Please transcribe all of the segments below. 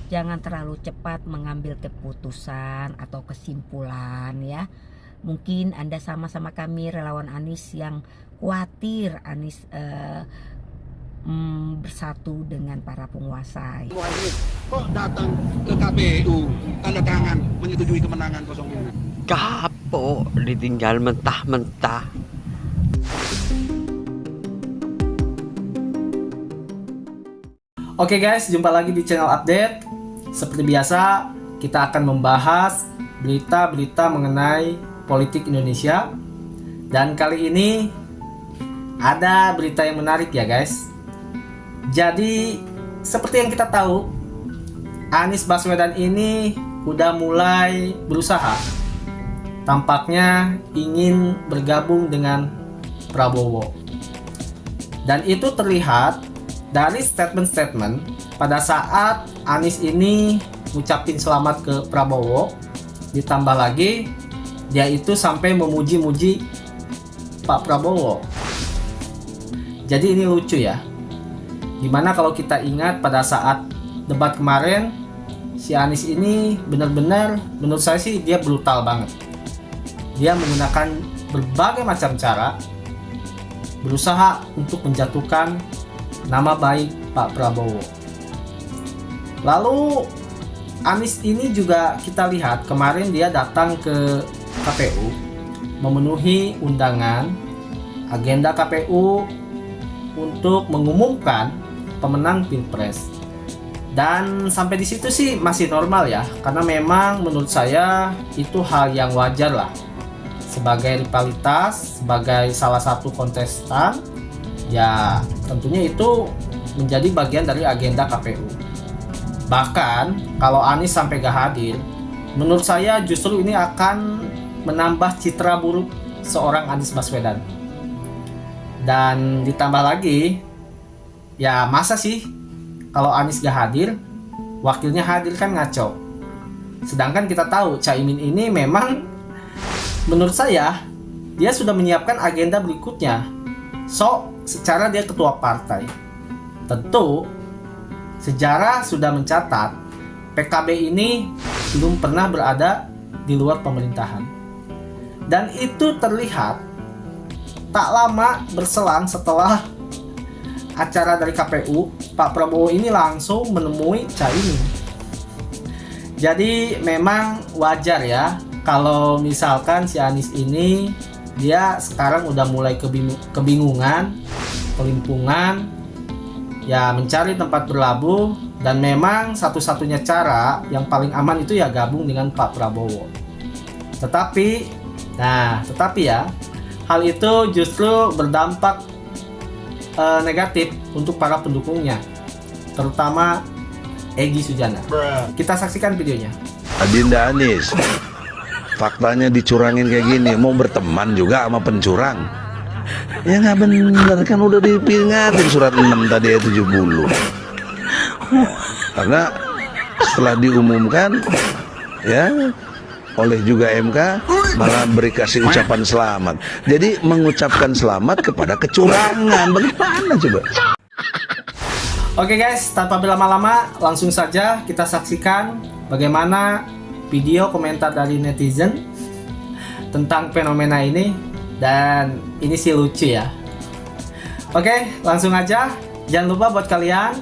jangan terlalu cepat mengambil keputusan atau kesimpulan ya. Mungkin Anda sama-sama kami relawan Anies yang khawatir Anies bersatu dengan para penguasa. Kok datang ke KPU tanda tangan menyetujui kemenangan 02? Kapok ditinggal mentah-mentah. Oke guys, jumpa lagi di channel update. Seperti biasa, kita akan membahas berita-berita mengenai politik Indonesia. Dan kali ini ada berita yang menarik ya guys. Jadi, seperti yang kita tahu, Anies Baswedan ini udah mulai berusaha. Tampaknya ingin bergabung dengan Prabowo. Dan itu terlihat dari statement-statement pada saat Anies ini ngucapin selamat ke Prabowo. Ditambah lagi dia itu sampai memuji-muji Pak Prabowo. Jadi ini lucu ya. Dimana kalau kita ingat pada saat debat kemarin, si Anies ini benar-benar menurut saya sih dia brutal banget. Dia menggunakan berbagai macam cara berusaha untuk menjatuhkan nama baik Pak Prabowo. Lalu Anies ini juga kita lihat kemarin dia datang ke KPU memenuhi undangan agenda KPU untuk mengumumkan pemenang Pilpres. Dan sampai di situ sih masih normal ya, karena memang menurut saya itu hal yang wajar lah. Sebagai rivalitas, sebagai salah satu kontestan, ya tentunya itu menjadi bagian dari agenda KPU. Bahkan kalau Anies sampai gak hadir, menurut saya justru ini akan menambah citra buruk seorang Anies Baswedan. Dan ditambah lagi, ya masa sih kalau Anies gak hadir, wakilnya hadir kan ngaco. Sedangkan kita tahu Caimin ini memang menurut saya dia sudah menyiapkan agenda berikutnya. So, secara dia ketua partai. Tentu sejarah sudah mencatat PKB ini belum pernah berada di luar pemerintahan. Dan itu terlihat tak lama berselang setelah acara dari KPU, Pak Prabowo ini langsung menemui Caimin. Jadi memang wajar ya kalau misalkan si Anies ini dia sekarang udah mulai kebingungan, kelimpungan, ya mencari tempat berlabuh, dan memang satu-satunya cara yang paling aman itu ya gabung dengan Pak Prabowo. Tetapi ya, hal itu justru berdampak negatif untuk para pendukungnya, terutama Egy Sujana. Kita saksikan videonya. Adinda Anies, faktanya dicurangin kayak gini, mau berteman juga sama pencurang? Ya nggak bener, kan udah diperingatin surat 6 tadi ya 70. Karena setelah diumumkan ya oleh juga MK malah beri kasih ucapan selamat. Jadi mengucapkan selamat kepada kecurangan. Bagaimana coba? Oke guys, tanpa berlama-lama langsung saja kita saksikan bagaimana video komentar dari netizen tentang fenomena ini. Dan ini sih lucu ya. Oke, langsung aja. Jangan lupa buat kalian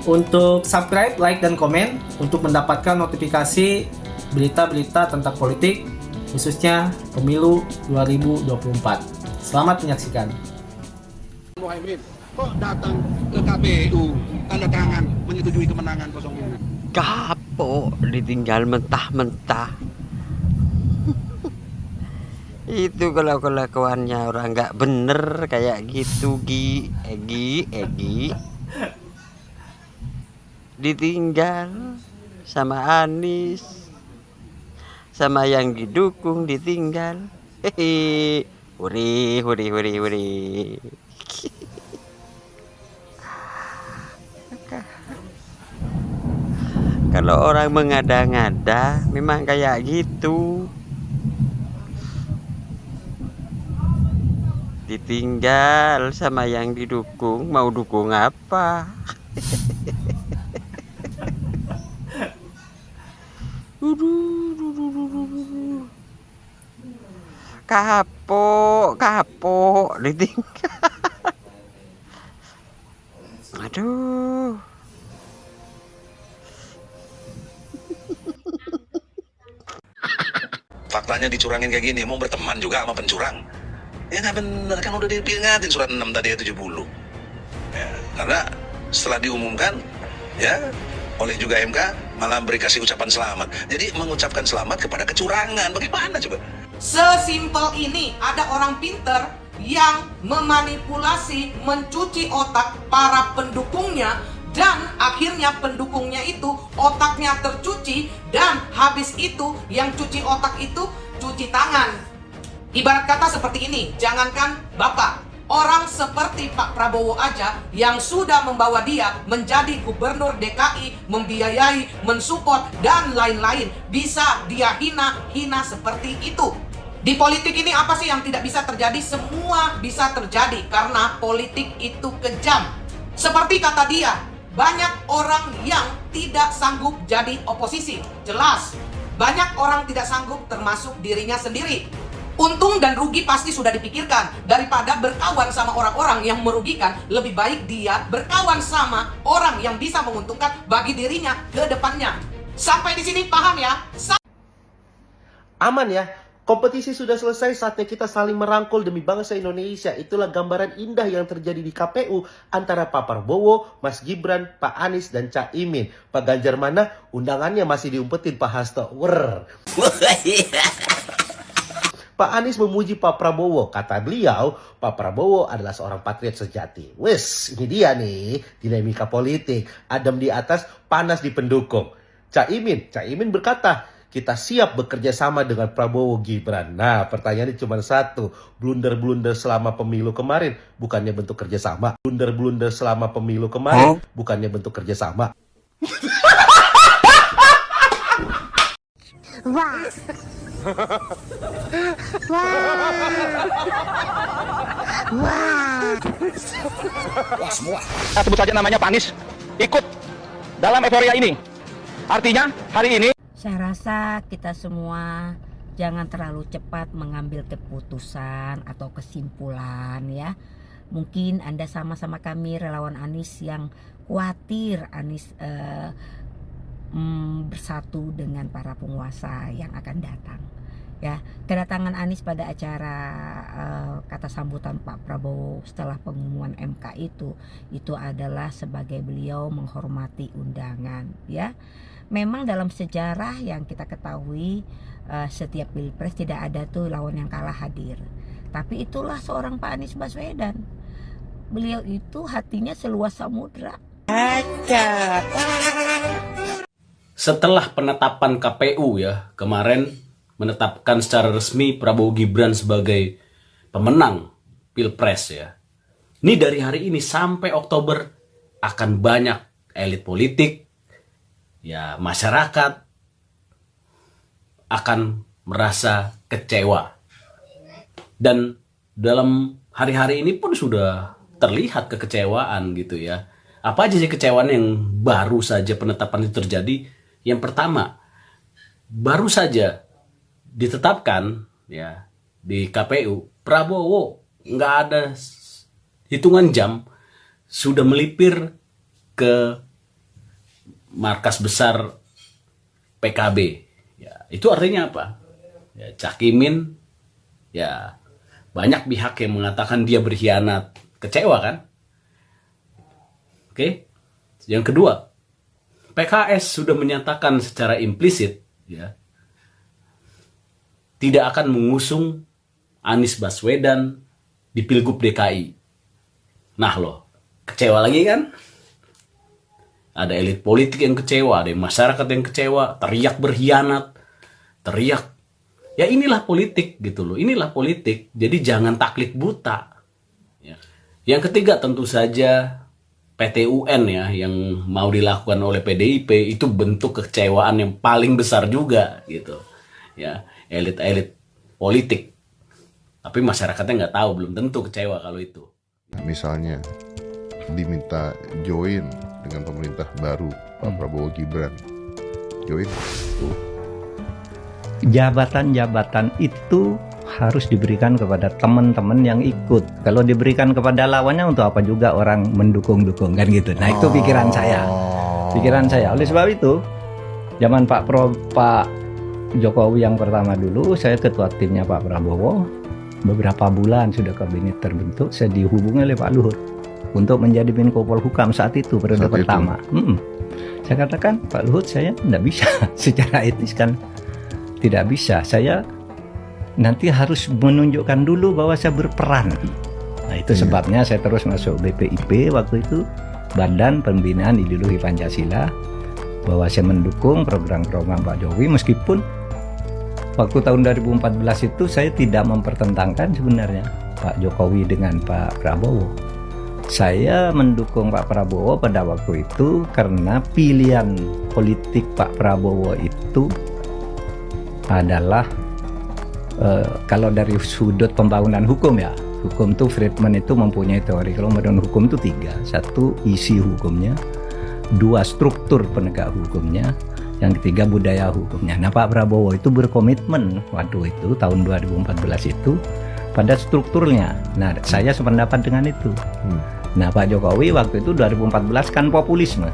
untuk subscribe, like, dan komen untuk mendapatkan notifikasi berita-berita tentang politik, khususnya pemilu 2024. Selamat menyaksikan. Muhaimin, kok datang ke KPU tanda tangan menyetujui kemenangan 02? Kapok ditinggal mentah-mentah. Itu kalau kelakuannya orang nggak bener kayak gitu, Egy ditinggal sama Anies, sama yang didukung ditinggal. Hehe, huri. Kalau orang mengada-ngada memang kayak gitu. Ditinggal sama yang didukung, mau dukung apa? Kapok ditinggal. Aduh. Faktanya dicurangin kayak gini, mau berteman juga sama pencurang. Ya nggak bener, kan udah diingatin surat 6 tadi ya 70. Ya, karena setelah diumumkan, ya oleh juga MK malah beri kasih ucapan selamat. Jadi mengucapkan selamat kepada kecurangan, bagaimana coba? Sesimpel ini, ada orang pinter yang memanipulasi, mencuci otak para pendukungnya, dan akhirnya pendukungnya itu otaknya tercuci, dan habis itu yang cuci otak itu cuci tangan. Ibarat kata seperti ini, jangankan Bapak, orang seperti Pak Prabowo aja yang sudah membawa dia menjadi gubernur DKI, membiayai, mensupport, dan lain-lain, bisa dia hina seperti itu. Di politik ini apa sih yang tidak bisa terjadi? Semua bisa terjadi karena politik itu kejam. Seperti kata dia, banyak orang yang tidak sanggup jadi oposisi. Jelas, banyak orang tidak sanggup termasuk dirinya sendiri. Untung dan rugi pasti sudah dipikirkan. Daripada berkawan sama orang-orang yang merugikan, lebih baik dia berkawan sama orang yang bisa menguntungkan bagi dirinya ke depannya. Sampai di sini paham ya? Aman ya? Kompetisi sudah selesai, saatnya kita saling merangkul demi bangsa Indonesia. Itulah gambaran indah yang terjadi di KPU antara Pak Prabowo, Mas Gibran, Pak Anies, dan Cak Imin. Pak Ganjar mana? Undangannya masih diumpetin Pak Hasto. Pak Anies memuji Pak Prabowo. Kata beliau, Pak Prabowo adalah seorang patriot sejati. Wes, ini dia nih, dinamika politik. Adem di atas, panas di pendukung. Cak Imin berkata, kita siap bekerja sama dengan Prabowo Gibran. Nah, pertanyaannya cuma satu. Blunder-blunder selama pemilu kemarin bukannya bentuk kerjasama. Blunder-blunder selama pemilu kemarin bukannya bentuk kerjasama. Wah, semua. Sebut saja namanya Pak Anies ikut dalam euforia ini. Artinya hari ini Saya rasa kita semua jangan terlalu cepat mengambil keputusan atau kesimpulan ya. Mungkin Anda sama-sama kami relawan Anies yang khawatir Anies bersatu dengan para penguasa yang akan datang. Ya, kedatangan Anies pada acara kata sambutan Pak Prabowo setelah pengumuman MK itu adalah sebagai beliau menghormati undangan ya. Memang dalam sejarah yang kita ketahui setiap pilpres tidak ada tuh lawan yang kalah hadir. Tapi itulah seorang Pak Anies Baswedan. Beliau itu hatinya seluas samudra. Setelah penetapan KPU ya, kemarin menetapkan secara resmi Prabowo Gibran sebagai pemenang Pilpres ya. Ini dari hari ini sampai Oktober akan banyak elit politik, ya masyarakat akan merasa kecewa. Dan dalam hari-hari ini pun sudah terlihat kekecewaan gitu ya. Apa aja sih kekecewaan yang baru saja penetapan itu terjadi? Yang pertama, baru saja ditetapkan ya di KPU, Prabowo nggak ada hitungan jam sudah melipir ke markas besar PKB. Ya, itu artinya apa? Ya, Cak Imin, ya banyak pihak yang mengatakan dia berkhianat, kecewa kan? Oke. Yang kedua, PKS sudah menyatakan secara implisit, ya, tidak akan mengusung Anies Baswedan di Pilgub DKI. Nah loh, kecewa lagi kan? Ada elit politik yang kecewa, ada masyarakat yang kecewa, teriak berkhianat, teriak. Ya inilah politik gitu loh, inilah politik. Jadi jangan taklid buta. Ya. Yang ketiga tentu saja PTUN ya, yang mau dilakukan oleh PDIP itu bentuk kekecewaan yang paling besar juga gitu. Ya, elit-elit politik. Tapi masyarakatnya nggak tahu, belum tentu kecewa kalau itu. Misalnya diminta join dengan pemerintah baru Pak Prabowo Gibran, join tuh jabatan-jabatan itu harus diberikan kepada teman-teman yang ikut. Kalau diberikan kepada lawannya, untuk apa juga orang mendukung-dukung kan gitu. Nah itu pikiran saya. Oleh sebab itu, zaman Pak Jokowi yang pertama dulu, saya ketua timnya Pak Prabowo. Beberapa bulan sudah kabinet terbentuk, saya dihubungi oleh Pak Luhut untuk menjadi Menko Polhukam saat itu, periode pertama. Saya katakan, Pak Luhut, saya tidak bisa secara etis kan, tidak bisa. Saya nanti harus menunjukkan dulu bahwa saya berperan. Nah itu sebabnya saya terus masuk BPIP waktu itu, Badan Pembinaan Ideologi Pancasila, bahwa saya mendukung program-program Pak Jokowi, meskipun waktu tahun 2014 itu saya tidak mempertentangkan sebenarnya Pak Jokowi dengan Pak Prabowo. Saya mendukung Pak Prabowo pada waktu itu karena pilihan politik Pak Prabowo itu adalah kalau dari sudut pembangunan hukum ya, hukum itu Friedman itu mempunyai teori. Kalau menurut hukum itu 3, 1 isi hukumnya, 2 struktur penegak hukumnya, yang ketiga budaya hukumnya. Nah Pak Prabowo itu berkomitmen waktu itu tahun 2014 itu pada strukturnya. Nah saya sependapat dengan itu. Nah Pak Jokowi waktu itu 2014 kan populisme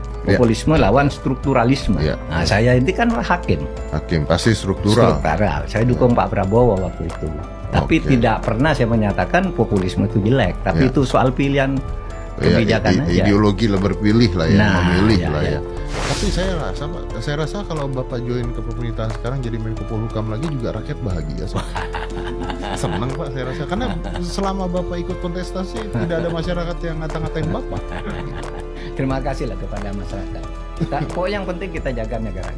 lawan strukturalisme. Nah saya ini kan hakim pasti struktural. Saya dukung Pak Prabowo waktu itu. Tapi tidak pernah saya menyatakan populisme itu jelek. Tapi itu soal pilihan kebijakan aja. Ideologi lah, berpilih lah ya, memilih lah ya. Tapi saya rasa kalau Bapak join ke pemerintahan sekarang jadi Menko Polhukam lagi juga rakyat bahagia. Senang Pak, saya rasa, karena selama Bapak ikut kontestasi tidak ada masyarakat yang ngata-ngatain Bapak. Terima kasih lah kepada masyarakat. Kok yang penting kita jaga negara.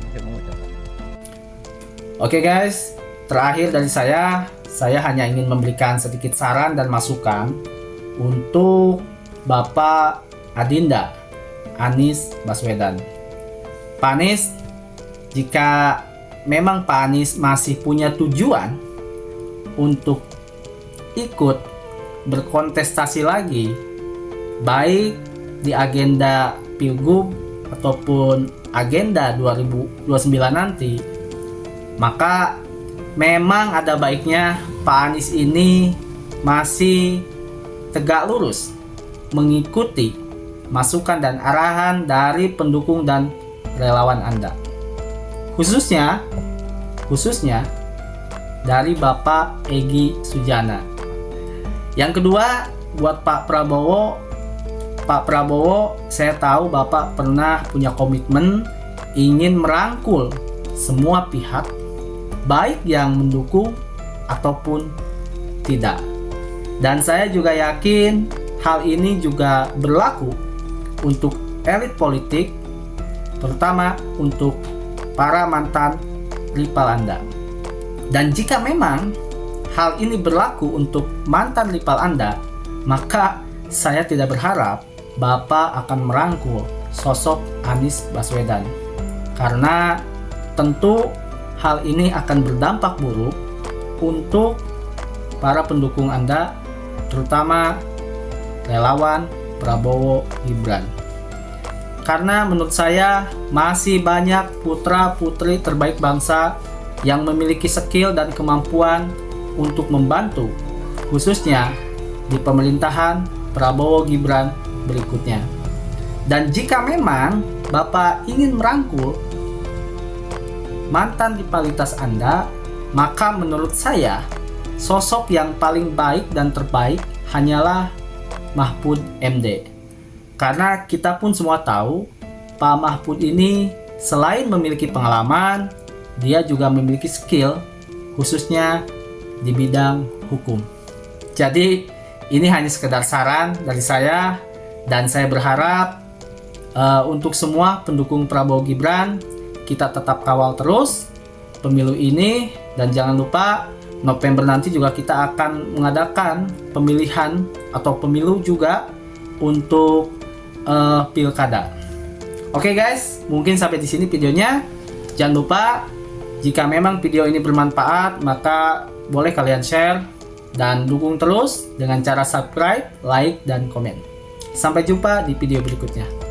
Oke guys, terakhir dari saya hanya ingin memberikan sedikit saran dan masukan untuk Bapak Adinda Anies Baswedan. Pak Anies, jika memang Pak Anies masih punya tujuan untuk ikut berkontestasi lagi, baik di agenda Pilgub ataupun agenda 2029 nanti, maka memang ada baiknya Pak Anies ini masih tegak lurus mengikuti masukan dan arahan dari pendukung dan relawan Anda, khususnya dari Bapak Egy Sujana. Yang kedua, buat Pak Prabowo, saya tahu Bapak pernah punya komitmen ingin merangkul semua pihak, baik yang mendukung ataupun tidak. Dan saya juga yakin hal ini juga berlaku untuk elit politik, terutama untuk para mantan rival Anda. Dan jika memang hal ini berlaku untuk mantan rival Anda, maka saya tidak berharap Bapak akan merangkul sosok Anies Baswedan, karena tentu hal ini akan berdampak buruk untuk para pendukung Anda, terutama relawan Prabowo Gibran. Karena menurut saya masih banyak putra-putri terbaik bangsa yang memiliki skill dan kemampuan untuk membantu, khususnya di pemerintahan Prabowo Gibran berikutnya. Dan jika memang Bapak ingin merangkul mantan rivalitas Anda, maka menurut saya sosok yang paling baik dan terbaik hanyalah Mahfud MD. Karena kita pun semua tahu Pak Mahfud ini selain memiliki pengalaman, dia juga memiliki skill, khususnya di bidang hukum. Jadi ini hanya sekedar saran dari saya, dan saya berharap untuk semua pendukung Prabowo Gibran, kita tetap kawal terus pemilu ini. Dan jangan lupa November nanti juga kita akan mengadakan pemilihan atau pemilu juga untuk pilkada. Oke guys, mungkin sampai di sini videonya. Jangan lupa, jika memang video ini bermanfaat, maka boleh kalian share dan dukung terus dengan cara subscribe, like, dan komen. Sampai jumpa di video berikutnya.